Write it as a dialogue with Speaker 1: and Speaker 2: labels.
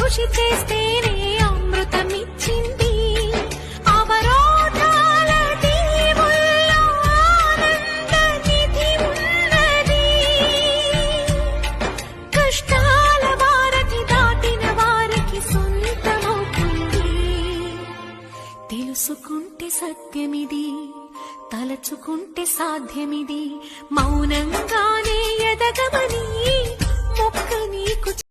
Speaker 1: కృషి చేస్తేనే అమృతమిచ్చింది. అవరోధాల దీవుల్లో ఆనంద నిధి ఉన్నది. కష్టాల వారధి దాటిన వారికి సొంతమవుతుంది. తెలుసుకుంటే సత్యమిది, తలచుకుంటే సాధ్యమిది. మౌనంగానే ఎదగమని మొక్క నీకు